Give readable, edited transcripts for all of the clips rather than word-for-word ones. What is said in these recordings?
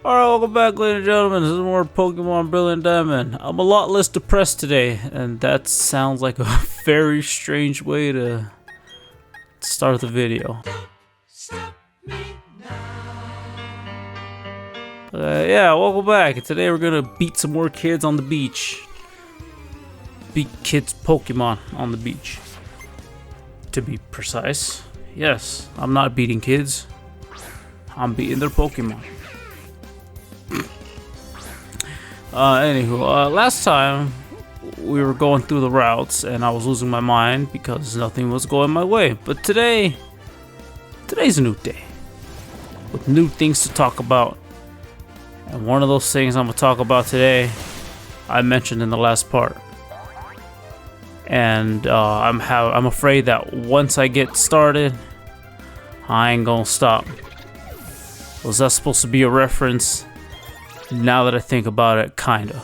Alright, welcome back, ladies and gentlemen. This is more Pokemon Brilliant Diamond. I'm a lot less depressed today, and that sounds like a very strange way to start the video. Yeah, welcome back. Today we're gonna beat some more kids on the beach. Beat kids' Pokemon on the beach. To be precise. Yes, I'm not beating kids. I'm beating their Pokemon. Anywho, last time we were going through the routes and I was losing my mind because nothing was going my way. But today's a new day with new things to talk about. And one of those things I'm gonna talk about today, I mentioned in the last part. And I'm afraid that once I get started, I ain't gonna stop. Was that supposed to be a reference? Now that I think about it, kinda.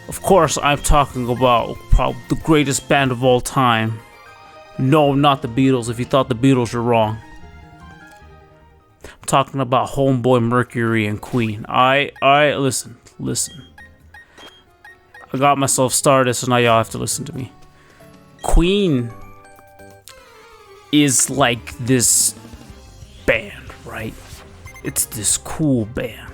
Of course, I'm talking about probably the greatest band of all time. No, not the Beatles. If you thought the Beatles, you're wrong. I'm talking about Homeboy Mercury and Queen. Listen. I got myself started, so now y'all have to listen to me. Queen is like this band, right? It's this cool band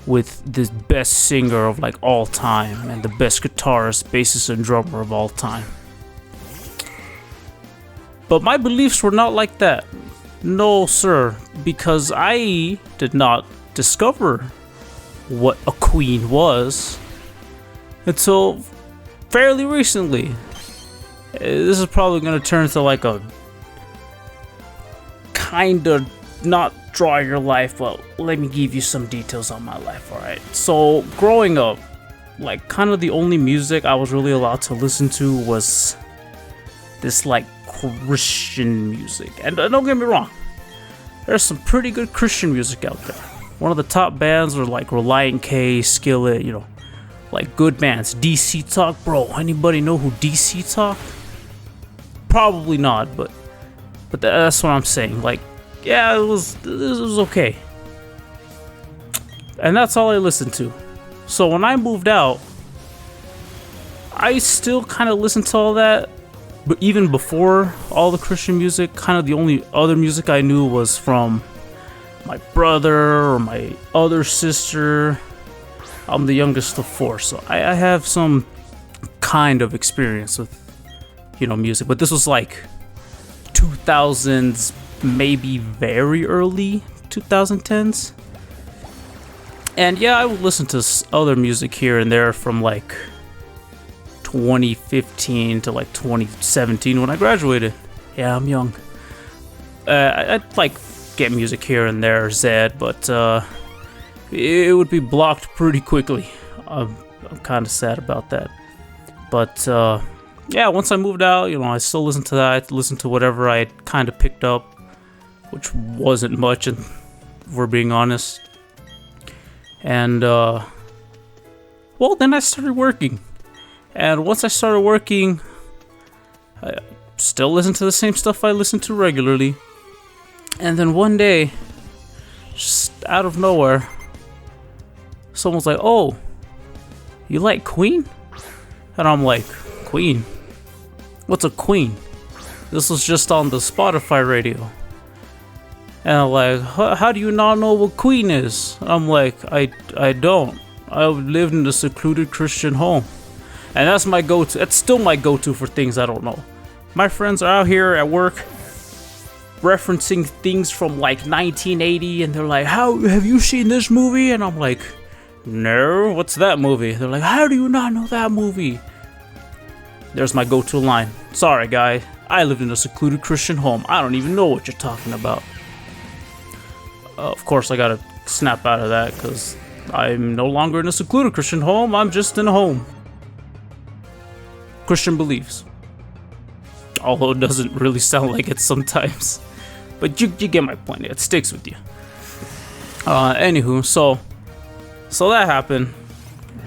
with the best singer of like all time and the best guitarist, bassist, and drummer of all time. But my beliefs were not like that. No, sir, because I did not discover what a queen was until fairly recently. This is probably gonna turn into like a kinda not draw your life, but let me give you some details on my life, alright? So, growing up, like, kind of the only music I was really allowed to listen to was this, like, Christian music. And don't get me wrong, there's some pretty good Christian music out there. One of the top bands were, like, Reliant K, Skillet, you know, like, good bands. DC Talk, bro, anybody know who DC Talk? Probably not, but that's what I'm saying, like, yeah, it was okay. And that's all I listened to. So when I moved out, I still kind of listened to all that. But even before all the Christian music, kind of the only other music I knew was from my brother or my other sister. I'm the youngest of four, so I have some kind of experience with, music. But this was like 2000s, maybe very early 2010s. And yeah, I would listen to other music here and there from like 2015 to like 2017 when I graduated. Yeah, I'm young. I'd like get music here and there, Zed, but it would be blocked pretty quickly. I'm kind of sad about that. But yeah, once I moved out, I still listen to that. I listen to whatever I had kind of picked up, which wasn't much, if we're being honest. And, well, then I started working. And once I started working, I still listened to the same stuff I listened to regularly. And then one day, just out of nowhere, someone's like, "Oh, you like Queen?" And I'm like, "Queen? What's a Queen?" This was just on the Spotify radio. And I'm like, "How do you not know what Queen is?" I'm like, I don't. I lived in a secluded Christian home. And that's my go-to. It's still my go-to for things I don't know. My friends are out here at work referencing things from like 1980, and they're like, "How have you seen this movie?" And I'm like, "No, what's that movie?" They're like, "How do you not know that movie?" There's my go-to line. "Sorry, guy. I lived in a secluded Christian home. I don't even know what you're talking about." Of course, I gotta snap out of that because I'm no longer in a secluded Christian home. I'm just in a home. Christian beliefs. Although it doesn't really sound like it sometimes. But you get my point. It sticks with you. Anywho, so that happened.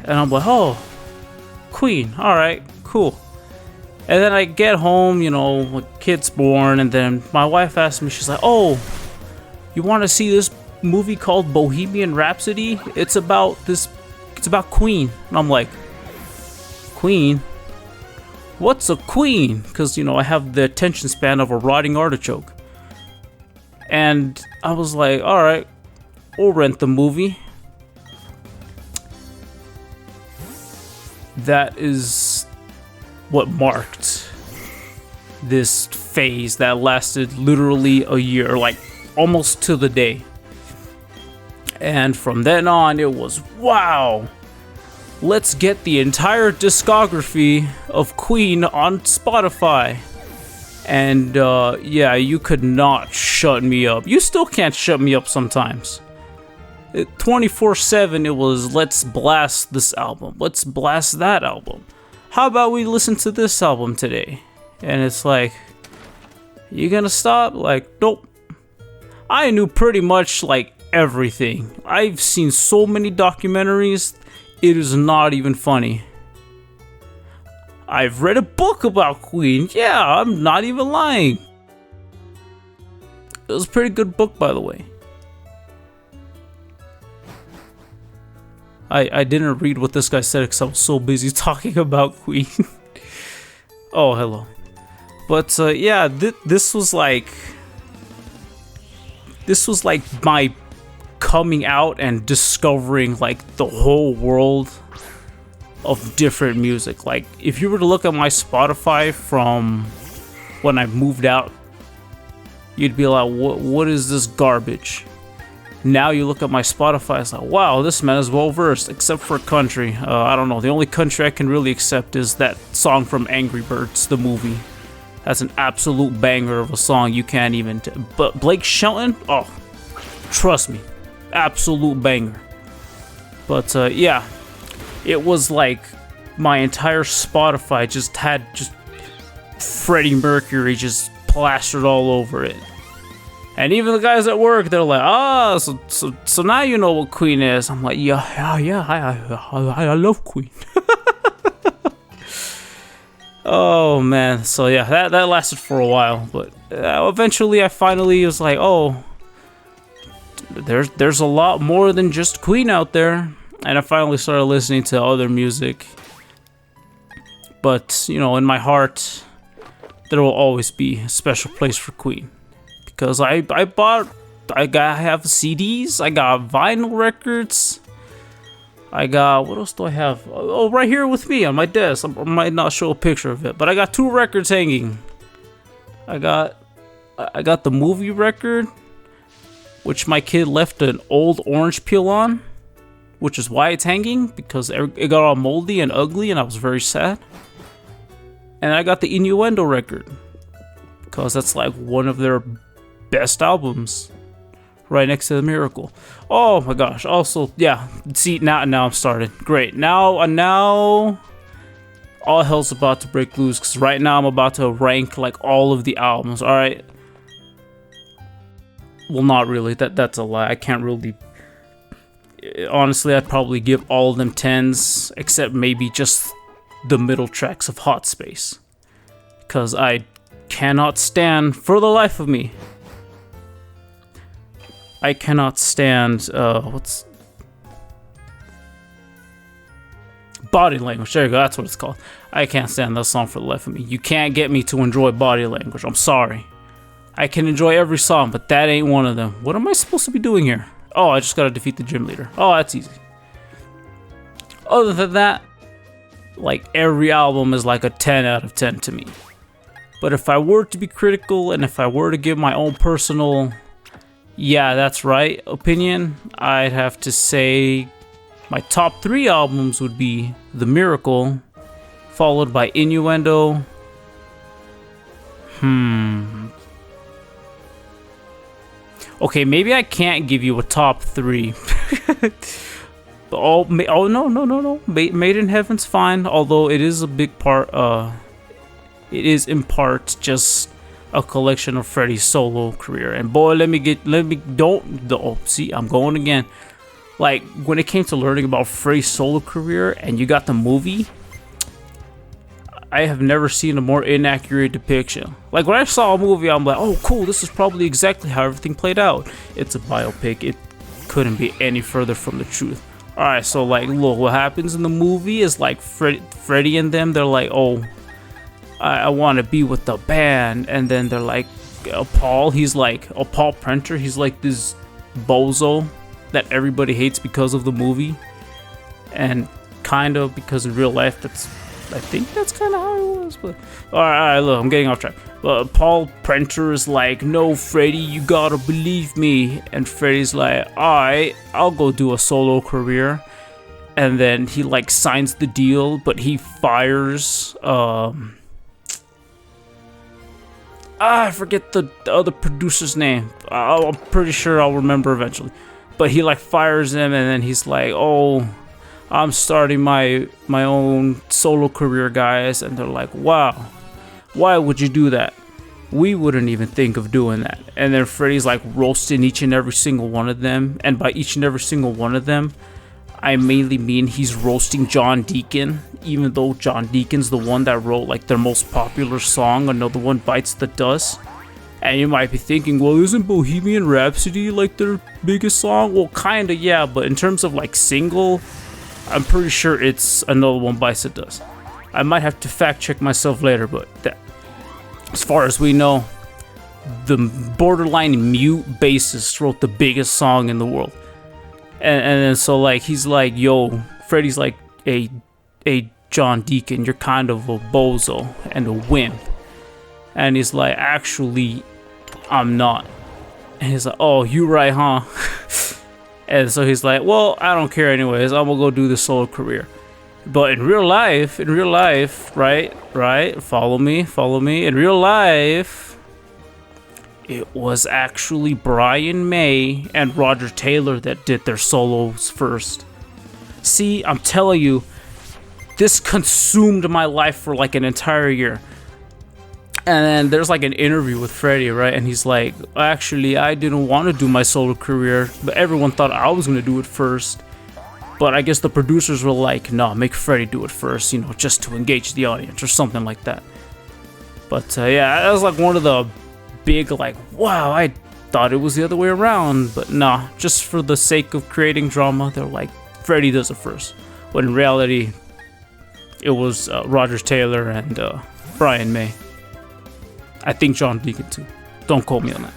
And I'm like, "Oh, Queen. Alright, cool." And then I get home, my kid's born. And then my wife asked me, she's like, "Oh, you want to see this movie called Bohemian Rhapsody. It's about Queen. And I'm like, Queen? What's a queen? Because, you know, I have the attention span of a rotting artichoke. And I was like, alright, we'll rent the movie. That is what marked this phase that lasted literally a year, like almost to the day. And from then on, it was, wow, let's get the entire discography of Queen on Spotify. And yeah, you could not shut me up. You still can't shut me up sometimes. 24/7, it was, let's blast this album, let's blast that album. How about we listen to this album today? And it's like, you gonna stop? Like, nope. I knew pretty much like everything. I've seen so many documentaries, it is not even funny. I've read a book about Queen. Yeah, I'm not even lying. It was a pretty good book, by the way. I didn't read what this guy said because I was so busy talking about Queen. Oh, hello. But yeah, this was like my coming out and discovering like the whole world of different music. Like, if you were to look at my Spotify from when I moved out, you'd be like, what is this garbage? Now you look at my Spotify, it's like, wow, this man is well versed, except for country. I don't know, the only country I can really accept is that song from Angry Birds, the movie. That's an absolute banger of a song, you can't even but Blake Shelton, oh, trust me, absolute banger. But yeah, it was like my entire Spotify just had Freddie Mercury just plastered all over it. And even the guys at work, they're like, so now you know what Queen is. I'm like, yeah, I love Queen. Oh man, so yeah, that lasted for a while, but eventually I finally was like, oh, there's a lot more than just Queen out there. And I finally started listening to other music. But, you know, in my heart, there will always be a special place for Queen. Because I have CDs, I got vinyl records, I got, what else do I have? Oh, right here with me on my desk. I might not show a picture of it, but I got 2 records hanging. I got the movie record, which my kid left an old orange peel on, which is why it's hanging, because it got all moldy and ugly and I was very sad. And I got the Innuendo record, because that's like one of their best albums, right next to The Miracle. Oh my gosh, also, yeah, see, now I'm started. Great, now all hell's about to break loose, because right now I'm about to rank like all of the albums, alright? Well, not really, that's a lie, I can't really, honestly, I'd probably give all of them 10s, except maybe just the middle tracks of Hot Space, because I cannot stand, for the life of me, I cannot stand, Body Language, there you go, that's what it's called. I can't stand that song for the life of me. You can't get me to enjoy Body Language, I'm sorry. I can enjoy every song, but that ain't one of them. What am I supposed to be doing here? Oh, I just gotta defeat the gym leader. Oh, that's easy. Other than that, like, every album is like a 10 out of 10 to me. But if I were to be critical, and if I were to give my own personal, yeah, that's right, opinion, I'd have to say my top 3 albums would be The Miracle, followed by Innuendo. Okay, maybe I can't give you a top 3. Oh no. Made in Heaven's fine, although it is a big part, it is in part just a collection of Freddie's solo career. And boy, see, I'm going again. Like, when it came to learning about Freddie's solo career and you got the movie, I have never seen a more inaccurate depiction. Like, when I saw a movie, I'm like, oh cool, this is probably exactly how everything played out. It's a biopic, it couldn't be any further from the truth. Alright, so like, look, what happens in the movie is like Freddy and them, they're like, oh, I want to be with the band. And then they're like, Paul, he's like, Paul Prenter, he's like this bozo that everybody hates because of the movie. And kind of because in real life, I think that's kind of how it was. But alright, look, I'm getting off track. Paul Prenter is like, no, Freddy, you gotta believe me. And Freddy's like, alright, I'll go do a solo career. And then he like signs the deal, but he fires I forget the other producer's name. I'm pretty sure I'll remember eventually. But he like fires him, and then he's like, oh, I'm starting my own solo career, guys. And they're like, wow, why would you do that? We wouldn't even think of doing that. And then Freddy's like roasting each and every single one of them. And by each and every single one of them, I mainly mean he's roasting John Deacon, even though John Deacon's the one that wrote like their most popular song, Another One Bites the Dust. And you might be thinking, well, isn't Bohemian Rhapsody like their biggest song? Well, kinda, yeah, but in terms of like single, I'm pretty sure it's Another One Bites the Dust. I might have to fact check myself later, but as far as we know, the borderline mute bassist wrote the biggest song in the world. And then so like he's like, yo, Freddy's like, hey John Deacon, you're kind of a bozo and a wimp. And he's like, actually, I'm not. And he's like, oh, you right, huh? And so he's like, well, I don't care anyways, I'm gonna go do the solo career. But in real life, right, follow me. In real life, it was actually Brian May and Roger Taylor that did their solos first. See, I'm telling you, this consumed my life for like an entire year. And then there's like an interview with Freddy, right? And he's like, actually, I didn't want to do my solo career, but everyone thought I was going to do it first. But I guess the producers were like, no, make Freddy do it first, you know, just to engage the audience or something like that. But yeah, that was like one of the big like, wow, I thought it was the other way around. But nah, just for the sake of creating drama, they're like, Freddy does it first. When in reality, it was Roger Taylor and Brian May. I think John Deacon too. Don't quote me on that.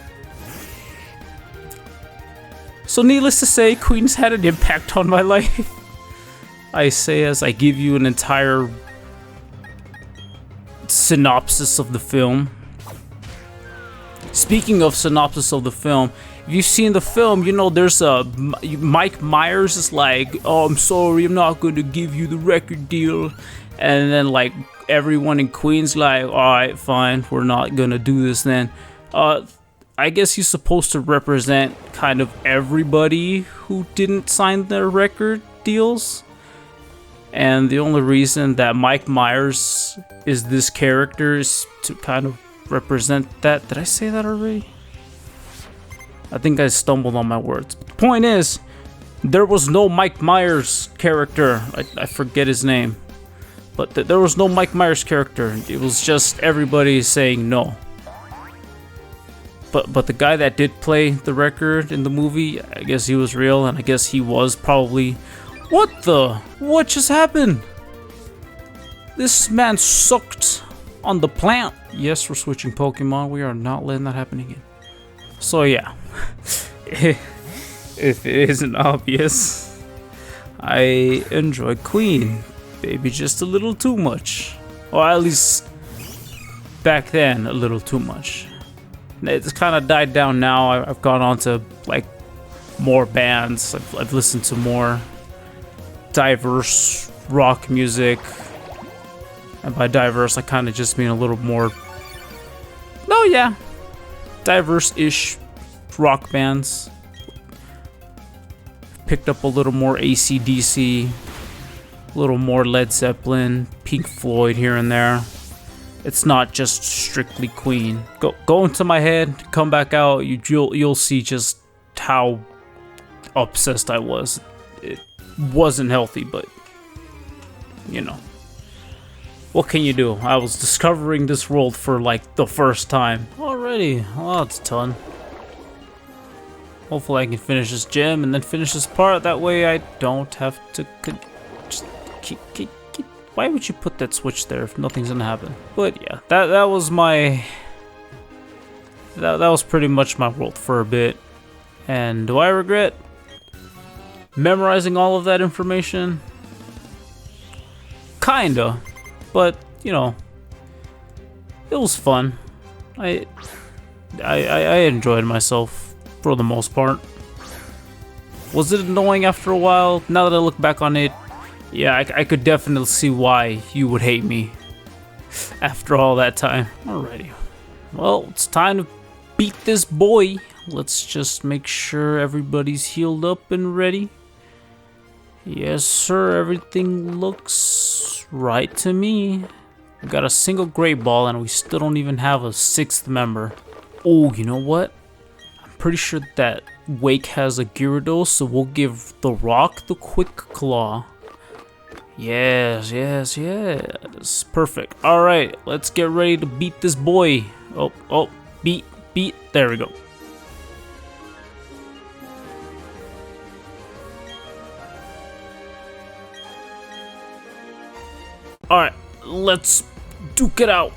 So needless to say, Queen's had an impact on my life. I say as I give you an entire synopsis of the film. Speaking of synopsis of the film, if you've seen the film, you know there's Mike Myers is like, oh, I'm sorry, I'm not going to give you the record deal. And then like everyone in Queens like, alright, fine, we're not going to do this then. I guess he's supposed to represent kind of everybody who didn't sign their record deals. And the only reason that Mike Myers is this character is to kind of represent that. Did I say that already? I think I stumbled on my words. But the point is, there was no Mike Myers character. I forget his name. But there was no Mike Myers character. It was just everybody saying no. But the guy that did play the record in the movie, I guess he was real, and I guess he was probably... What just happened? This man sucked on the plant. Yes, we're switching Pokemon. We are not letting that happen again. So yeah, if it isn't obvious, I enjoy Queen. Maybe just a little too much. Or at least back then, a little too much. It's kind of died down now. I've gone on to like more bands. I've listened to more diverse rock music. And by diverse, I kind of just mean a little more... No, yeah. Diverse-ish rock bands. Picked up a little more AC/DC. A little more Led Zeppelin. Pink Floyd here and there. It's not just strictly Queen. Go into my head, come back out, you'll see just how obsessed I was. It wasn't healthy, but you know. What can you do? I was discovering this world for like the first time already. Oh, that's a ton. Hopefully I can finish this gym and then finish this part. That way I don't have to just keep. Why would you put that switch there if nothing's gonna happen? But yeah, that was my... That was pretty much my world for a bit. And do I regret memorizing all of that information? Kinda. But, you know, it was fun. I enjoyed myself for the most part. Was it annoying after a while? Now that I look back on it, yeah, I could definitely see why you would hate me after all that time. Alrighty. Well, it's time to beat this boy. Let's just make sure everybody's healed up and ready. Yes, sir. Everything looks right to me. We got a single great ball and we still don't even have a 6th member. Oh, you know what? I'm pretty sure that Wake has a Gyarados, so we'll give the Rock the Quick Claw. Yes. Perfect. Alright, let's get ready to beat this boy. Oh, beat. There we go. Alright, let's duke it out.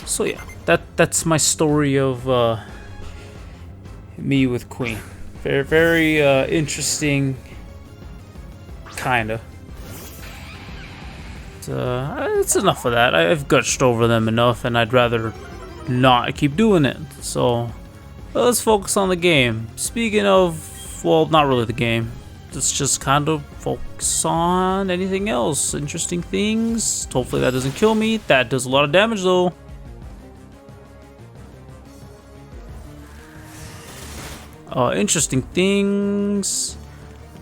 So yeah, that's my story of me with Queen. Very interesting, kinda. It's enough of that. I've gushed over them enough, and I'd rather not keep doing it. So let's focus on the game. Speaking of, well, not really the game. Let's just kind of focus on anything else. Interesting things. Hopefully that doesn't kill me. That does a lot of damage though. Interesting things.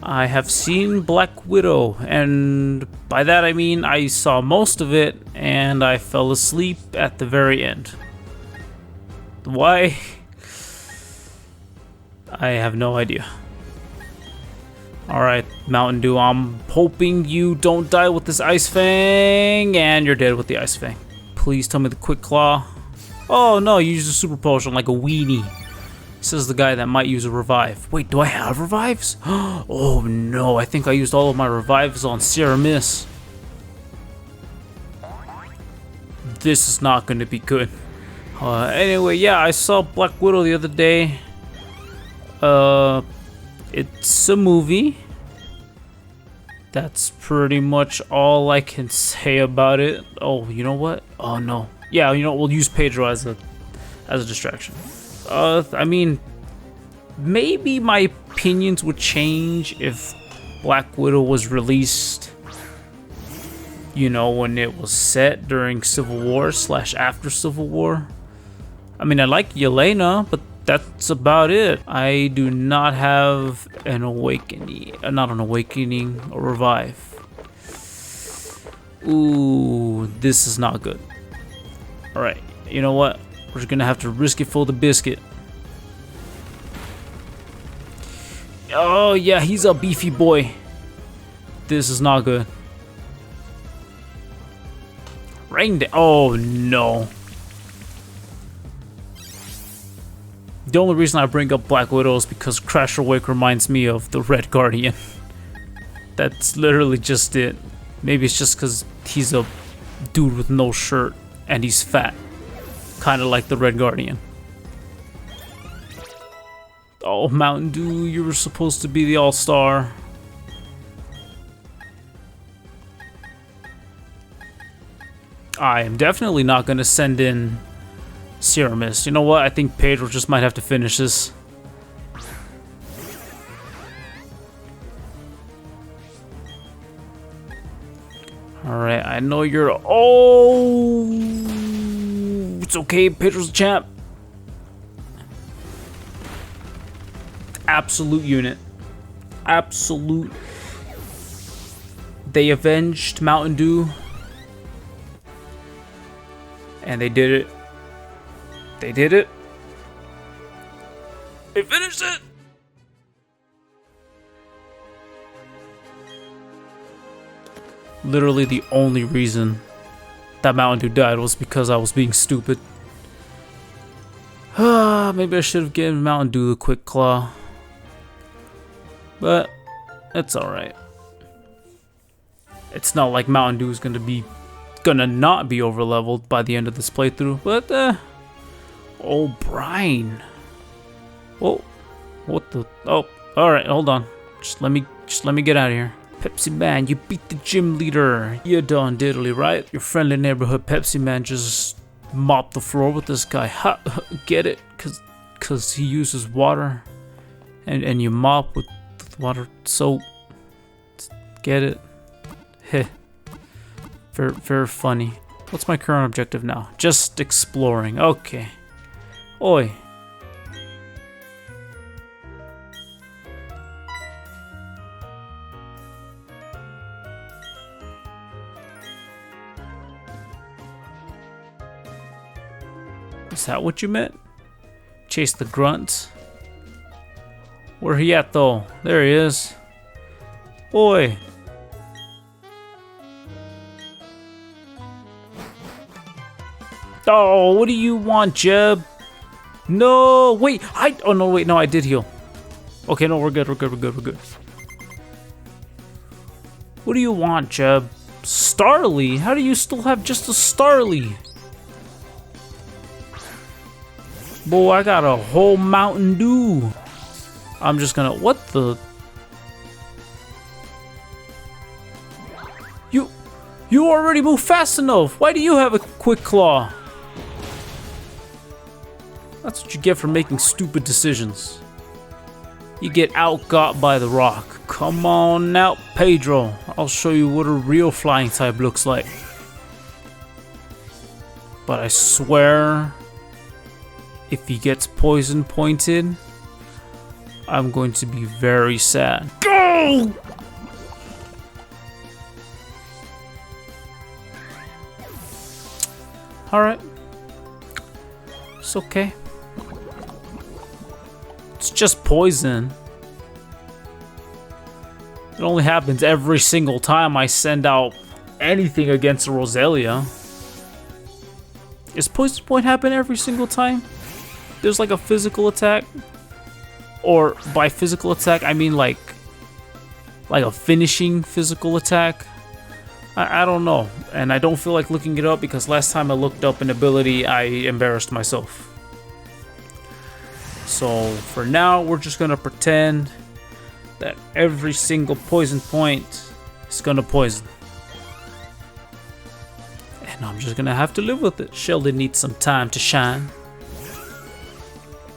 I have seen Black Widow, and by that I mean I saw most of it and I fell asleep at the very end. Why? I have no idea. Alright, Mountain Dew, I'm hoping you don't die with this Ice Fang, and you're dead with the Ice Fang. Please tell me the Quick Claw. Oh no, you used a Super Potion like a weenie. Says the guy that might use a revive. Wait, do I have revives? Oh no, I think I used all of my revives on Sierra Miss. This is not going to be good. Anyway, yeah, I saw Black Widow the other day. It's a movie. That's pretty much all I can say about it. Oh, you know what? Oh no. Yeah, you know, we'll use Pedro as a distraction. I mean, maybe my opinions would change if Black Widow was released, you know, when it was set during Civil War / after Civil War. I mean, I like Yelena, but that's about it. I do not have an awakening, not an awakening, a revive. Ooh, this is not good. All right, you know what? We're gonna have to risk it for the biscuit. Oh yeah, he's a beefy boy. This is not good. Rain down. Oh no. The only reason I bring up Black Widow is because Crasher Wake reminds me of the Red Guardian. That's literally just it. Maybe it's just because he's a dude with no shirt and he's fat. Kind of like the Red Guardian. Oh, Mountain Dew, you were supposed to be the all-star. I am definitely not going to send in Sierra Mist. You know what? I think Pedro just might have to finish this. Alright, I know you're... Oh! It's okay, Pedro's a champ. Absolute unit. Absolute. They avenged Mountain Dew. And they did it. They did it. They finished it. Literally the only reason that Mountain Dew died was because I was being stupid. Maybe I should have given Mountain Dew the Quick Claw. But it's alright. It's not like Mountain Dew is gonna not be overleveled by the end of this playthrough. But oh, Brian. Oh, what the? Oh, all right. Hold on. Just let me get out of here. Pepsi Man, you beat the gym leader. You done diddly, right? Your friendly neighborhood Pepsi Man just mopped the floor with this guy. Ha, get it? Cause he uses water, and you mop with water soap. Get it? Heh. Very, very funny. What's my current objective now? Just exploring. Okay. Oi. Is that what you meant? Chase the grunts? Where he at though? There he is. Oi. Oh, what do you want, Jeb? No, wait, oh no, wait, no, I did heal. Okay, no, we're good. What do you want, Jeb? Starly? How do you still have just a Starly? Boy, I got a whole Mountain Dew. I'm just gonna, what the? You already moved fast enough. Why do you have a Quick Claw? That's what you get for making stupid decisions. You get outgot by the rock. Come on now, Pedro. I'll show you what a real flying type looks like. But I swear, if he gets poison pointed, I'm going to be very sad. Go! Alright. It's okay. It's just poison. It only happens every single time I send out anything against a Roselia. Does poison point happen every single time there's like a physical attack? Or by physical attack, I mean like a finishing physical attack? I don't know, and I don't feel like looking it up because last time I looked up an ability, I embarrassed myself. So for now, we're just gonna pretend that every single poison point is gonna poison. And I'm just gonna have to live with it. Sheldon needs some time to shine.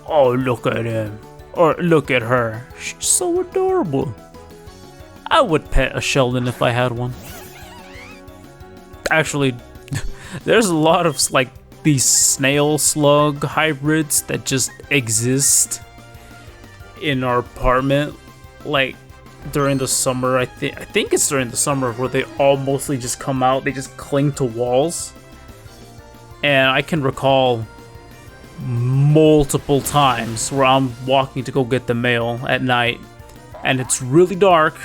Oh, look at him. Or look at her. She's so adorable. I would pet a Sheldon if I had one. Actually, there's a lot of like these snail slug hybrids that just exist in our apartment. Like during the summer, I think it's during the summer where they all mostly just come out. They just cling to walls, and I can recall multiple times where I'm walking to go get the mail at night, and it's really dark,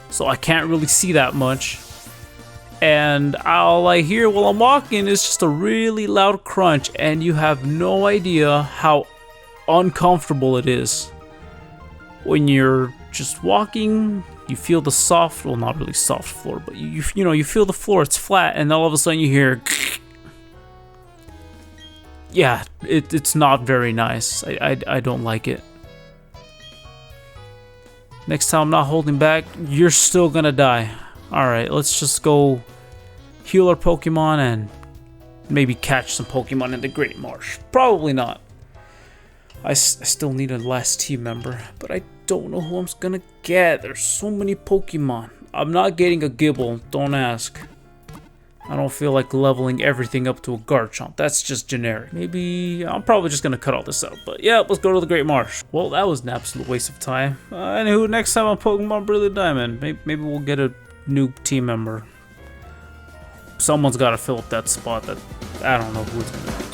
so I can't really see that much. And all I hear while I'm walking is just a really loud crunch, and you have no idea how uncomfortable it is. When you're just walking, you feel the soft, well, not really soft floor, but you know, you feel the floor, it's flat, and all of a sudden you hear yeah, it's not very nice. I don't like it. Next time I'm not holding back, you're still gonna die. Alright, let's just go heal our Pokemon and maybe catch some Pokemon in the Great Marsh. Probably not. I still need a last team member, but I don't know who I'm gonna get. There's so many Pokemon. I'm not getting a Gibble, don't ask. I don't feel like leveling everything up to a Garchomp. That's just generic. Maybe I'm probably just gonna cut all this out. But yeah, let's go to the Great Marsh. Well, that was an absolute waste of time. Anywho, next time on Pokémon Brilliant Diamond, maybe we'll get a new team member. Someone's got to fill up that spot that I don't know who it's gonna be.